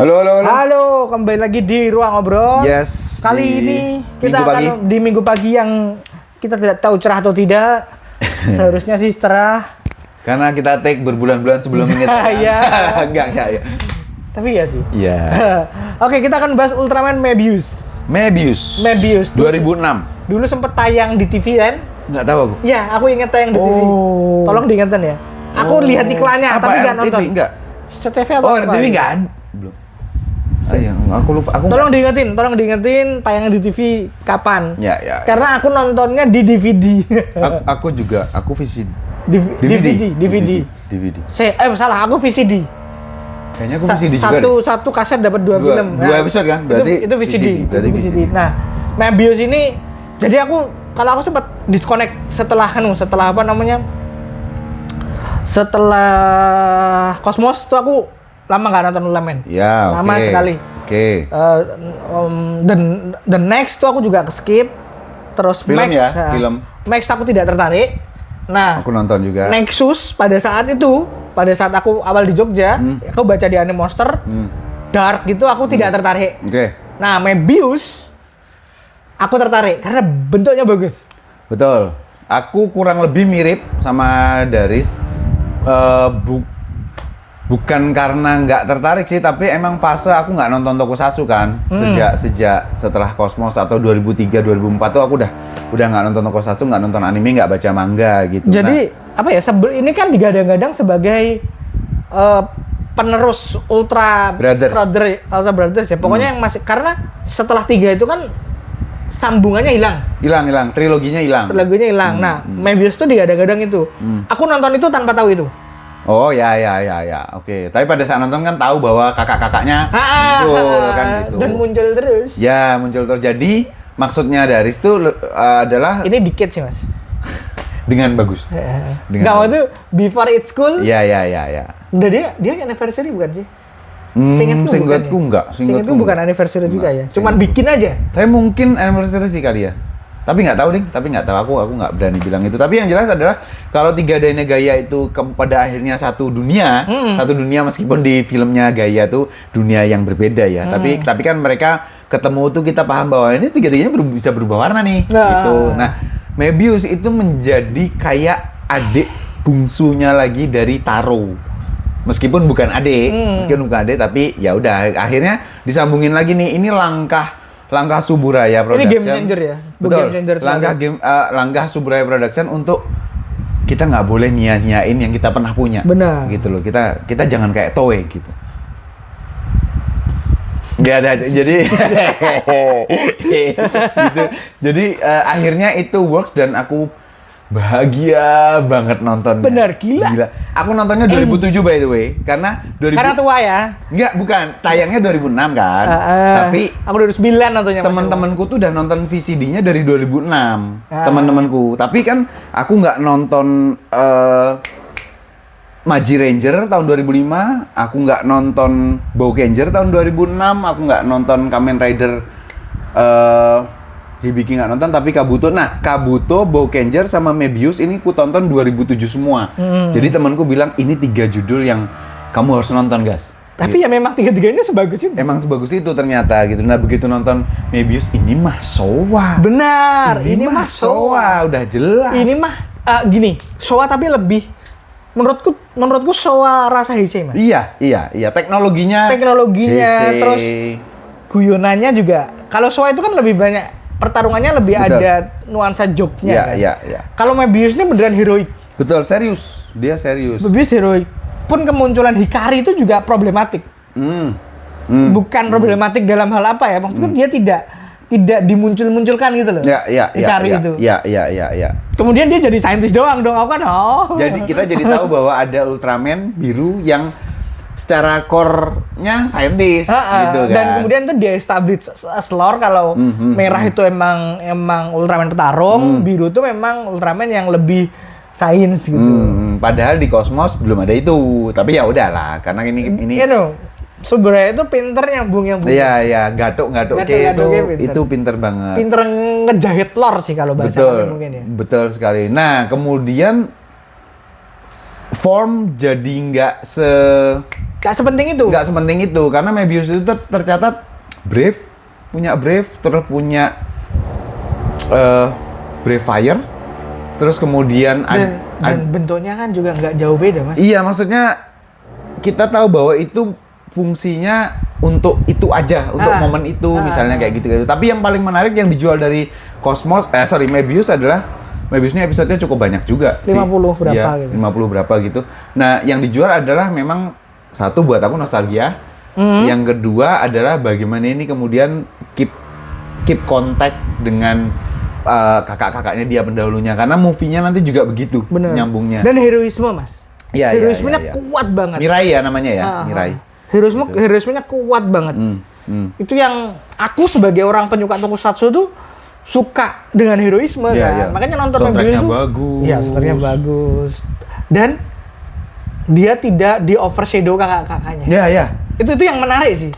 Halo, halo, halo. Halo, kembali lagi di Ruang Ngobrol. Yes. Kali ini kita akan di minggu pagi yang kita tidak tahu cerah atau tidak. Seharusnya sih cerah. Karena kita take berbulan-bulan sebelum ini. Iya. Enggak ya. Tapi ya sih. Iya. Oke, kita akan bahas Ultraman Mebius. Mebius. 2006. Dulu sempet tayang di TV kan? Nggak tahu aku. Iya, aku inget tayang di TV. Tolong diingetin ya. Aku lihat iklannya, apa, tapi nggak RTV? nonton. Enggak. RTV atau apa? RTV nggak ada. Belum. Sayang, aku lupa. Tolong diingetin tayang di TV kapan? Ya. Karena aku nontonnya di DVD. Aku juga, aku VCD. DVD. Salah, aku VCD. Kayaknya aku VCD juga deh. Satu kaset dapat dua film. Dua episode kan? Berarti itu VCD. Berarti VCD. Nah, Mebius ini jadi kalau aku sempat disconnect setelah apa namanya? Setelah Cosmos tuh aku lama nggak nonton Ultraman. Ya, lama sekali. Oke. The Next tuh aku juga skip. Terus Film Max, ya, film. Max aku tidak tertarik. Nah, Aku nonton juga. Nexus pada saat aku awal di Jogja, aku baca di Anime Monster, Dark gitu aku tidak tertarik. Oke. Nah, Mebius aku tertarik karena bentuknya bagus. Betul. Aku kurang lebih mirip sama Daris. Bukan karena nggak tertarik sih, tapi emang fase aku nggak nonton Tokusatsu kan. Sejak setelah Cosmos atau 2003 2004 tuh aku udah nggak nonton Tokusatsu, nggak nonton anime, nggak baca manga gitu. Jadi ini kan digadang-gadang sebagai penerus Ultra Brothers ya. Pokoknya yang masih, karena setelah 3 itu kan sambungannya hilang. Triloginya hilang. Nah, Mebius tuh digadang-gadang itu. Aku nonton itu tanpa tahu itu. Oh ya. Oke. Tapi pada saat nonton kan tahu bahwa kakak-kakaknya muncul kan gitu. Dan muncul terus. Ya, muncul terus. Jadi maksudnya Daris tuh adalah ini dikit sih, Mas. dengan bagus. Enggak, waktu Before It's Cool. Ya. Udah dia anniversary bukan sih? Seingatku enggak. Seingatku bukan anniversary juga ya. Cuman bikin aja. Tapi mungkin anniversary sih kali ya. Tapi nggak tahu ding. Aku nggak berani bilang itu. Tapi yang jelas adalah kalau 3 Daine Gaia itu pada akhirnya satu dunia meskipun di filmnya Gaia tuh dunia yang berbeda ya. Tapi kan mereka ketemu tuh kita paham bahwa ini 3-tiganya bisa berubah warna nih. Gitu. Nah, Mebius itu menjadi kayak adik bungsunya lagi dari Taro. Meskipun bukan adik, tapi ya udah akhirnya disambungin lagi nih. Ini langkah Suburaya Production. Ini game changer ya. Betul. Game changer langkah Suburaya Production untuk kita nggak boleh nyia-nyiain yang kita pernah punya. Benar. Gitu loh. Kita jangan kayak Toei gitu. Jadi gitu. Jadi akhirnya itu works dan aku bahagia banget nontonnya. Benar, gila. Aku nontonnya 2007 by the way, karena Karena tua ya? Enggak, bukan. Tayangnya 2006 kan. Tapi aku 2009 nontonnya. Teman-temanku tuh udah nonton VCD-nya dari 2006. Teman-temanku. Tapi kan aku nggak nonton Maji Ranger tahun 2005, aku nggak nonton Boukenger tahun 2006, aku nggak nonton Kamen Rider Hibiki nggak nonton, tapi Kabuto. Nah, Kabuto, Boukenger, sama Mebius ini ku tonton 2007 semua. Jadi temanku bilang, ini 3 judul yang kamu harus nonton, guys. Tapi gitu. Ya memang 3-tiganya sebagus itu. Emang sebagus itu ternyata gitu. Nah, begitu nonton Mebius, ini mah Showa. Benar, ini mah Showa. Udah jelas. Ini mah gini, Showa tapi lebih menurutku Showa rasa Heisei, Mas. Iya. Teknologinya, Heisei. Terus guyonannya juga. Kalau Showa itu kan lebih banyak pertarungannya, lebih ada nuansa joke-nya. Iya. Kalau Mebius ini beneran heroik. Betul, serius. Dia serius. Mebius heroik. Pun kemunculan Hikari itu juga problematik. Bukan problematik dalam hal apa ya? Maksudnya dia tidak dimuncul-munculkan gitu loh. Hikari itu. Iya. Kemudian dia jadi saintis doang dong. Aku kan Jadi kita jadi tahu bahwa ada Ultraman biru yang secara core-nya saintis gitu kan. Dan kemudian tuh dia establish lore kalau merah itu emang Ultraman petarung, biru tuh memang Ultraman yang lebih sains gitu. Padahal di Cosmos belum ada itu. Tapi ya udahlah, karena ini Suburaya itu pinter nyambung. Iya, gatuk itu pinter banget. Pinter ngejahit lore sih kalau bahasa kami mungkin ya. Betul sekali. Nah, kemudian form jadi nggak sepenting itu. Nggak sepenting itu karena Mebius itu tercatat Brave, terus punya Brave Fire, terus kemudian dan bentuknya kan juga nggak jauh beda, Mas. Iya, maksudnya kita tahu bahwa itu fungsinya untuk itu aja, untuk momen itu misalnya kayak gitu. Tapi yang paling menarik yang dijual dari Mebius adalah Mebius ini episode-nya cukup banyak juga 50 berapa ya, gitu. 50 berapa gitu. Nah, yang dijual adalah memang satu buat aku nostalgia. Yang kedua adalah bagaimana ini kemudian keep contact dengan kakak-kakaknya dia pendahulunya karena movie-nya nanti juga begitu. Bener. Nyambungnya. Dan heroisme, Mas. Iya, heroismenya kuat banget. Mirai ya namanya ya, Mirai. Heroismenya kuat banget. Itu yang aku sebagai orang penyuka tokusatsu tuh suka dengan heroisme kan. Iya. Makanya nonton soundtracknya itu bagus. Iya, soundtracknya bagus. Dan dia tidak di overshadow kakak-kakaknya. Iya. Itu yang menarik sih.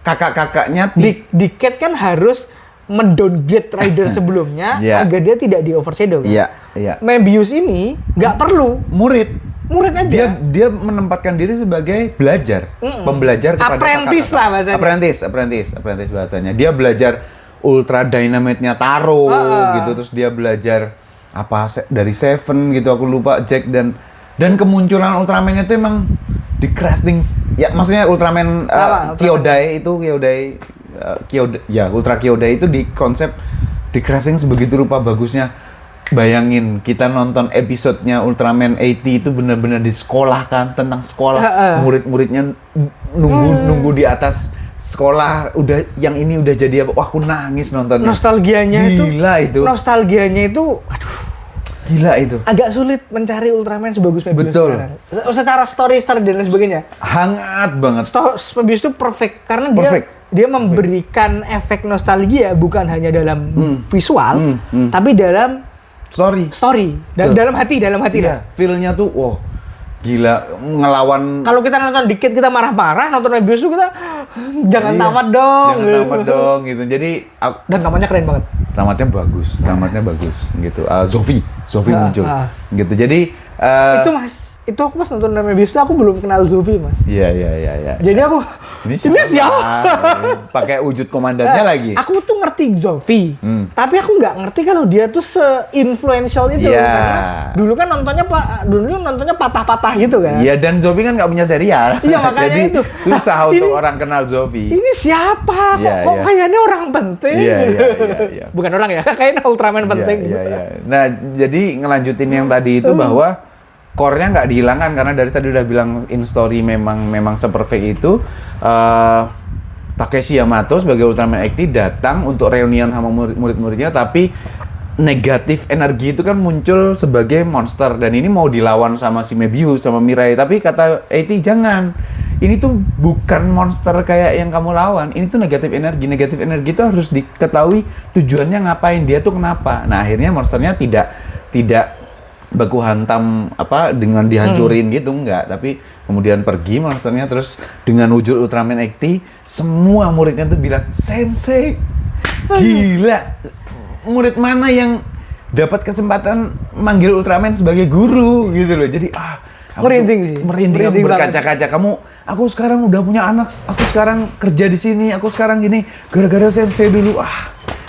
Kakak-kakaknya di Cat kan harus mendowngrade rider sebelumnya agar dia tidak di overshadow. Iya. Mebius ini nggak perlu. Murid aja. Dia menempatkan diri sebagai pembelajar kepada apprentice kakak-kakak. lah bahasanya. Apprentice bahasanya. Dia belajar ultra dynamite-nya Taro gitu, terus dia belajar dari Seven gitu, aku lupa Jack dan kemunculan Ultraman itu emang di crafting ya, maksudnya Ultraman Kyodai Ultra Kyodai itu di konsep di crafting sebegitu rupa bagusnya. Bayangin kita nonton episodenya Ultraman 80 itu benar-benar di sekolah kan, tentang sekolah, murid-muridnya nunggu di atas sekolah, yang ini udah jadi apa? Wah, aku nangis nontonnya. Nostalgianya gila itu. Nostalgianya itu, aduh. Gila itu. Agak sulit mencari Ultraman sebagus Mebius sekarang. Secara story dan lain sebagainya. Hangat banget. Mebius itu perfect karena dia memberikan efek nostalgia bukan hanya dalam visual, tapi dalam story. Dalam hati. Iya, feel-nya tuh, wow. Gila, ngelawan. Kalau kita nonton dikit kita marah-marah, nonton Mebius tuh kita jangan tamat dong gitu. Jadi dan tamatnya keren banget. Tamatnya bagus gitu. Zofi muncul. Gitu. Jadi itu aku pas nonton Mebius aku belum kenal Zofi, Mas. Iya. Jadi aku ini siapa? Pakai wujud komandannya lagi. Aku tuh ngerti Zofi, tapi aku nggak ngerti kalau dia tuh se-influential itu. Karena dulu nontonnya patah-patah gitu kan. Iya, dan Zofi kan nggak punya serial. Iya, makanya jadi itu. susah untuk orang kenal Zofi. Ini siapa? Kok kayaknya orang penting? Iya. Bukan orang ya, kayaknya Ultraman penting. Iya. Nah, jadi ngelanjutin yang tadi itu bahwa core-nya nggak dihilangkan karena dari tadi udah bilang in story memang seperfect itu. Takeshi Yamato sebagai Ultraman XT datang untuk reunian sama murid-muridnya, tapi negatif energi itu kan muncul sebagai monster dan ini mau dilawan sama si Mebius sama Mirai, tapi kata AT jangan, ini tuh bukan monster kayak yang kamu lawan, ini tuh negatif energi itu harus diketahui tujuannya ngapain, dia tuh kenapa. Nah, akhirnya monsternya tidak baku hantam dengan dihancurin gitu, enggak, tapi kemudian pergi monsternya, terus dengan wujud Ultraman XT semua muridnya tuh bilang sensei, gila, murid mana yang dapat kesempatan manggil Ultraman sebagai guru gitu loh. Jadi merinding aku berkaca-kaca, aku sekarang udah punya anak, aku sekarang kerja di sini, aku sekarang gini gara-gara sensei dulu.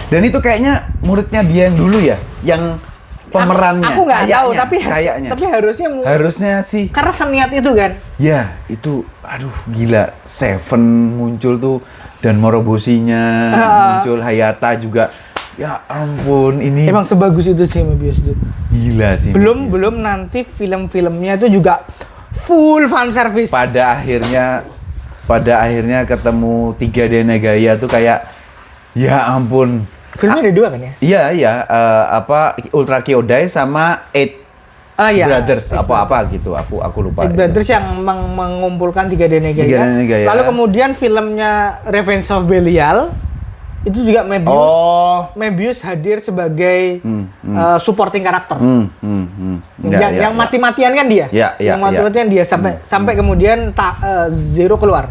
Dan itu kayaknya muridnya dia yang dulu ya, yang pemerannya. Aku nggak tahu, tapi harusnya sih. Karena seniat itu kan. Ya, itu aduh gila. Seven muncul tuh dan Moroboshinya muncul, Hayata juga. Ya ampun, ini emang sebagus itu sih Mebius itu. Gila sih. Belum nanti film-filmnya itu juga full fan service. Pada akhirnya ketemu 3D Negaya tuh kayak ya ampun. Filmnya ada 2 kan ya? Iya, Ultra Kyodai sama Eight Brothers apa gitu, aku lupa. Eight Brothers yang mengumpulkan 3D Negaya. Lalu kemudian filmnya Revenge of Belial itu juga Mebius hadir sebagai supporting karakter. Yang mati-matian kan dia. Yang mati-matian dia sampai kemudian Zero keluar.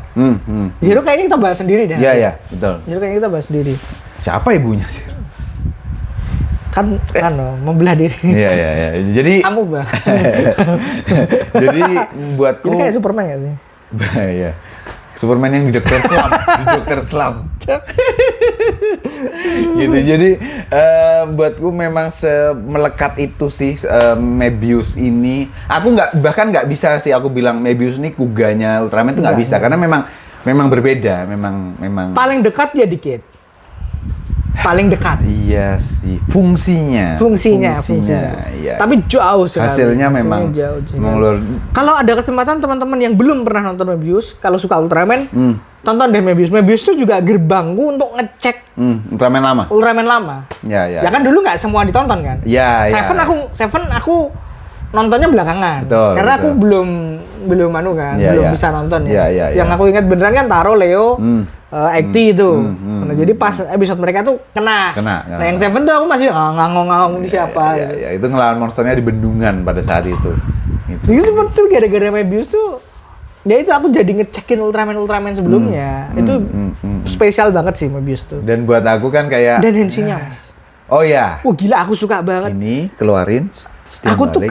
Zero kayaknya kita bahas sendiri deh. Iya, betul. Zero kayaknya kita bahas sendiri. Siapa ibunya sih? kan membelah diri. Iya. Jadi kamu bang. Jadi buatku ini kayak Superman nggak sih? Iya. Superman yang di Dokter Slump. Gitu. Jadi buatku memang melekat itu sih Mebius ini. Aku bahkan nggak bisa sih aku bilang Mebius ini kuganya Ultraman itu nggak bisa karena memang berbeda, memang paling dekat ya dikit. Paling dekat. Iya sih, fungsinya. Iya. Tapi jauh sekali. Hasilnya memang jauh. Kalau ada kesempatan teman-teman yang belum pernah nonton Mebius, kalau suka Ultraman, tonton deh Mebius. Mebius itu juga gerbangku untuk ngecek Ultraman lama. Ya. Ya kan dulu nggak semua ditonton kan? Ya. Seven aku nontonnya belakangan. Karena aku belum bisa nonton ya. Yang aku ingat beneran kan Taro, Leo, Ekti itu. Nah, jadi pas episode mereka tuh kena. Nah, yang Seven tuh aku masih ngangong ini siapa. Iya, itu ngelawan monsternya di bendungan pada saat itu. Itu tuh gara-gara Mebius tuh ya itu aku jadi ngecekin Ultraman sebelumnya. Itu spesial banget sih Mebius tuh. Dan buat aku kan kayak dan hensinya, Mas. Oh ya. Wah gila, aku suka banget. Ini keluarin. Aku tuh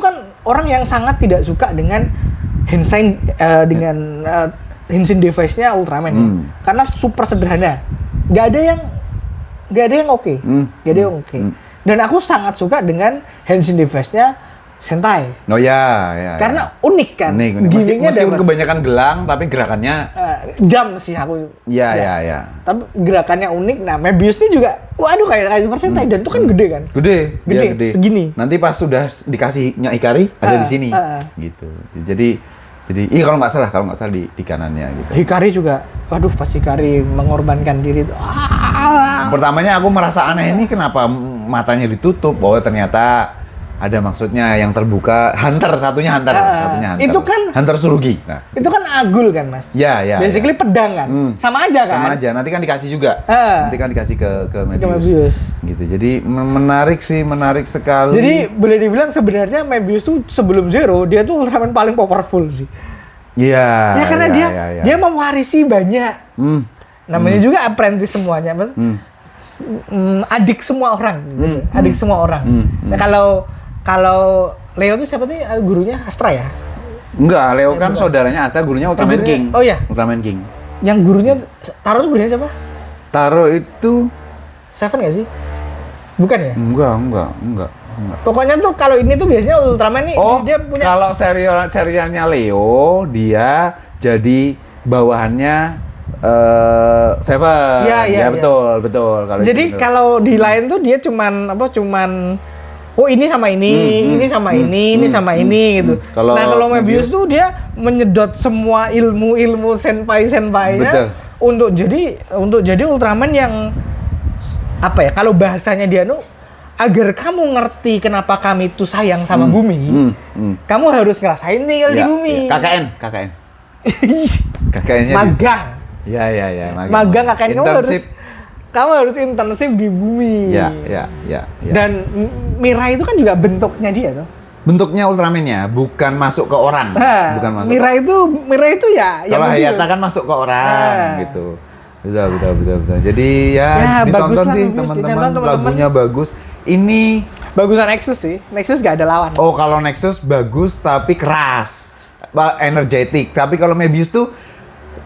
kan orang yang sangat tidak suka dengan Henshin Henshin device-nya Ultraman ya. Karena super sederhana. Gak ada yang oke. Dan aku sangat suka dengan Henshin device-nya Sentai. Oh ya. Karena unik kan. Unik. Meskipun kebanyakan gelang, tapi gerakannya jam sih aku. Ya. Tapi gerakannya unik. Nah, Mebius ini juga, waduh kayak Super Sentai dan itu kan gede kan. Gede. Segini. Nanti pas sudah dikasih Hikari ada di sini. Gitu. Jadi kalau nggak salah di kanannya gitu. Hikari juga, waduh pas Hikari mengorbankan diri itu. Pertamanya aku merasa aneh, ini kenapa matanya ditutup? Bahwa ternyata ada maksudnya yang terbuka. Satunya Hunter. Itu kan Hunter Tsurugi. Nah, itu kan Agul kan, Mas? Ya. Basically pedang kan? Sama aja kan? Sama aja. Nanti kan dikasih juga. Nanti kan dikasih ke Mebius. Gitu. Jadi menarik sekali. Jadi boleh dibilang sebenarnya Mebius tuh sebelum Zero dia tuh Ultraman paling powerful sih. Iya. Ya karena dia mewarisi banyak. Namanya juga apprentice semuanya. Adik semua orang gitu. Adik semua orang. Nah, kalau Leo tuh siapa nih gurunya? Astra ya? Enggak, Leo kan saudaranya Astra, gurunya Ultraman King. Oh iya. Ultraman King. Yang gurunya Taro tuh gurunya siapa? Taro itu Seven nggak sih? Bukan ya? Enggak. Pokoknya tuh kalau ini tuh biasanya Ultraman nih dia punya. Kalau serialnya Leo dia jadi bawahannya Seven. Ya betul. Jadi kalau di lain tuh dia cuman ini sama ini sama ini gitu. Kalau Mebius tuh dia menyedot semua ilmu senpai-senpainya untuk jadi Ultraman yang kalau bahasanya dia agar kamu ngerti kenapa kami tuh sayang sama bumi, kamu harus ngerasain tinggal di bumi. KKN. KKN-nya magang. Ya. Magang KKN kamu harus intensif di bumi. Ya. Dan Mirai itu kan juga bentuknya dia tuh. Bentuknya Ultraman-nya, bukan masuk ke orang. Bukan masuk. Mirai itu ya. Kalau Hayata kan masuk ke orang gitu. Betul. Jadi ya ditonton sih teman-teman. Lagunya bagus. Ini bagusan Nexus sih. Nexus gak ada lawan. Oh, kalau Nexus bagus tapi keras. Energetik. Tapi kalau Mebius tuh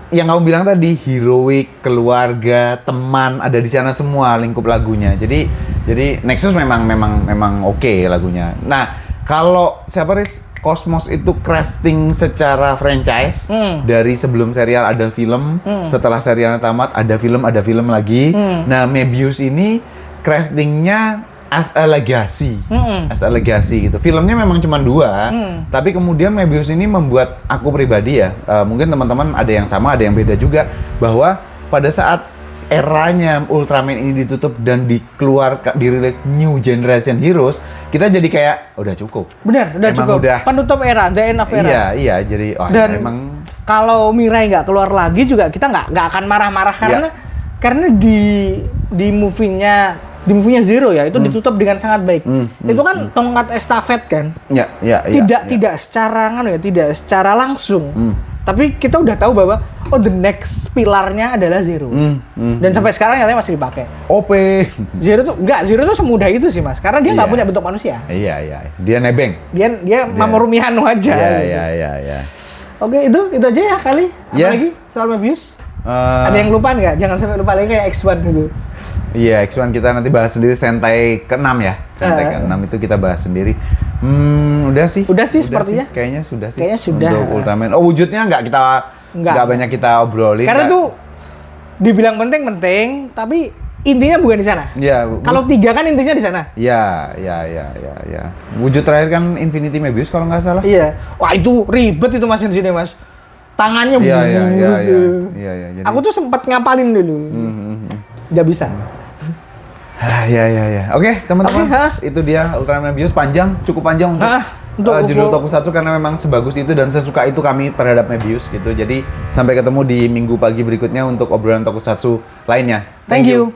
yang kamu bilang tadi, heroik, keluarga, teman ada di sana semua lingkup lagunya. Jadi Nexus memang oke lagunya. Nah, kalau siapa Riz? Cosmos itu crafting secara franchise dari sebelum serial ada film, setelah serialnya tamat ada film lagi. Nah, Mebius ini craftingnya as a legacy gitu. Filmnya memang cuma 2, tapi kemudian Mebius ini membuat aku pribadi ya, mungkin teman-teman ada yang sama, ada yang beda juga, bahwa pada saat eranya Ultraman ini ditutup dan dirilis New Generation Heroes, kita jadi kayak udah cukup. Benar, udah cukup. Penutup era, the end of era. Iya, jadi dan emang kalau Mirai nggak keluar lagi juga kita nggak akan marah-marah karena di movie-nya Zero ya itu ditutup dengan sangat baik. Itu kan tongkat estafet kan. Tidak secara tidak secara langsung. Tapi kita udah tahu bahwa oh the next pilarnya adalah Zero. Dan sampai sekarang katanya masih dipakai. OP. Zero tuh semudah itu sih Mas, karena dia nggak punya bentuk manusia. Iya. Dia nebeng. Dia Mamoru Miyano aja. Iya. Oke, itu aja ya kali. Apa lagi soal Mebius? Ada yang lupa nggak? Jangan sampai lupa lagi kayak X1 gitu. Iya, X1 kita nanti bahas sendiri Sentai ke-6 ya. Sentai ke-6 itu kita bahas sendiri. Udah sih sepertinya. Kayaknya sudah sih. Kayaknya sudah. Untuk Ultraman. Oh, wujudnya nggak banyak kita obrolin. Karena tuh dibilang penting, tapi intinya bukan di sana. Iya. Kalau 3 kan intinya di sana. Iya. Wujud terakhir kan Infinity Mebius kalau nggak salah. Iya. Wah, itu ribet itu Mas di sini, Mas. Tangannya Iya. Jadi... Aku tuh sempat ngapalin dulu. Nggak bisa. Ya. Oke, teman-teman. Itu dia Ultraman Mebius, cukup panjang untuk judul Tokusatsu karena memang sebagus itu dan sesuka itu kami terhadap Mebius gitu. Jadi sampai ketemu di minggu pagi berikutnya untuk obrolan Tokusatsu lainnya. Thank you.